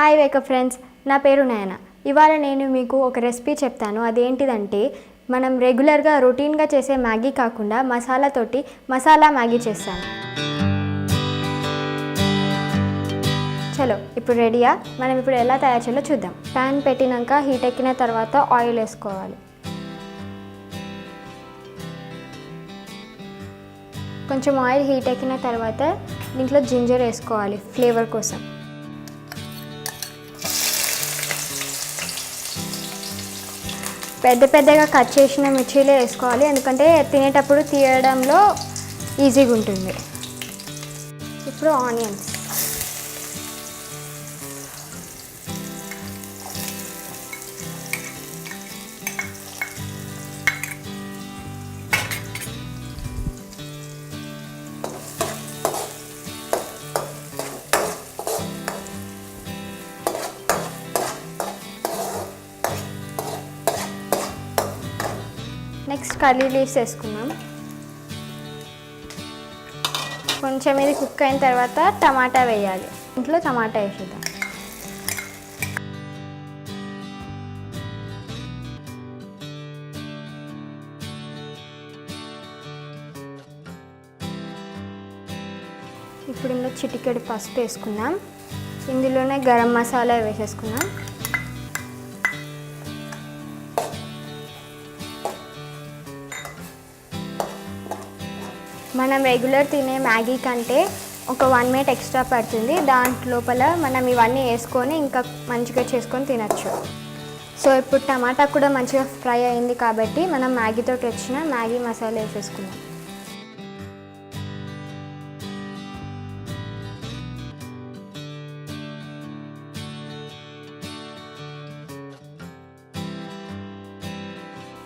Hi wake up friends, నా పేరు నయన. ఇవాళ నేను మీకు ఒక రెసిపీ చెప్తాను. అదేంటిదంటే మనం రెగ్యులర్గా రొటీన్గా చేసే మ్యాగీ కాకుండా మసాలాతోటి మసాలా మ్యాగీ చేస్తాను. చలో ఇప్పుడు రెడీయా? మనం ఇప్పుడు ఎలా తయారు చేయాలో చూద్దాం. ప్యాన్ పెట్టినాక హీట్ ఎక్కిన తర్వాత ఆయిల్ వేసుకోవాలి. కొంచెం ఆయిల్ హీట్ ఎక్కిన తర్వాత దీంట్లో జింజర్ వేసుకోవాలి ఫ్లేవర్ కోసం. పెద్దగా కట్ చేసిన మిర్చీలే వేసుకోవాలి, ఎందుకంటే తినేటప్పుడు తీయడంలో ఈజీగా ఉంటుంది. ఇప్పుడు ఆనియన్స్, నెక్స్ట్ కర్రీ లీవ్స్ వేసుకున్నాం. కొంచెం ఇది కుక్ అయిన తర్వాత టమాటా వేయాలి. ఇంట్లో టమాటా వేసేద్దాం. ఇప్పుడు ఇందులో చిటికెడు పసుపు వేసుకుందాం. ఇందులోనే గరం మసాలా వేసేసుకుందాం. మనం రెగ్యులర్ తినే మ్యాగీ కంటే ఒక 1 మినిట్ ఎక్స్ట్రా పడుతుంది. దాంట్లోపల మనం ఇవన్నీ వేసుకొని ఇంకా మంచిగా చేసుకొని తినచ్చు. సో ఇప్పుడు టమాటా కూడా మంచిగా ఫ్రై అయింది కాబట్టి మనం మ్యాగీతో వచ్చిన మ్యాగీ మసాలా వేసేసుకుందాం.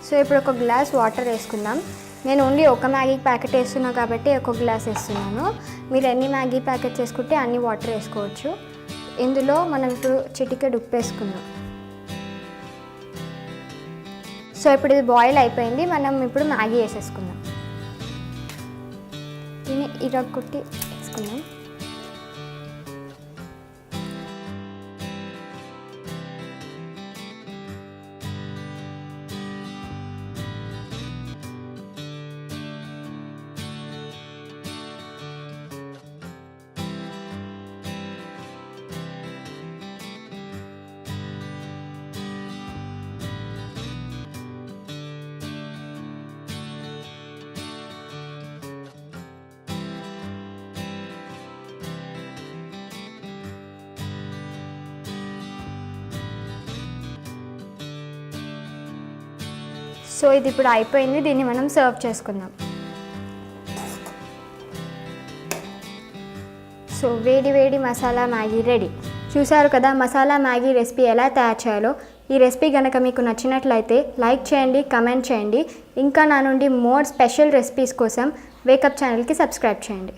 సో ఇప్పుడు ఒక గ్లాస్ వాటర్ వేసుకుందాం. నేను ఓన్లీ ఒక మ్యాగీ ప్యాకెట్ వేస్తున్నా కాబట్టి ఒక గ్లాస్ వేస్తున్నాను. మీరు ఎన్ని మ్యాగీ ప్యాకెట్స్ వేసుకుంటే అన్ని వాటర్ వేసుకోవచ్చు. ఇందులో మనం ఇప్పుడు చిటికెడు ఉప్పు వేసుకుందాం. సో ఇప్పుడు ఇది బాయిల్ అయిపోయింది. మనం ఇప్పుడు మ్యాగీ వేసేసుకుందాం. దీన్ని ఇరగొట్టి వేసుకుందాం. సో ఇది ఇప్పుడు అయిపోయింది. దీన్ని మనం సర్వ్ చేసుకుందాం. సో వేడి మసాలా మ్యాగీ రెడీ. చూసారు కదా మసాలా మ్యాగీ రెసిపీ ఎలా తయారు చేయాలో. ఈ రెసిపీ కనుక మీకు నచ్చినట్లయితే లైక్ చేయండి, కమెంట్ చేయండి. ఇంకా నా నుండి మోర్ స్పెషల్ రెసిపీస్ కోసం వేకప్ ఛానల్కి సబ్స్క్రైబ్ చేయండి.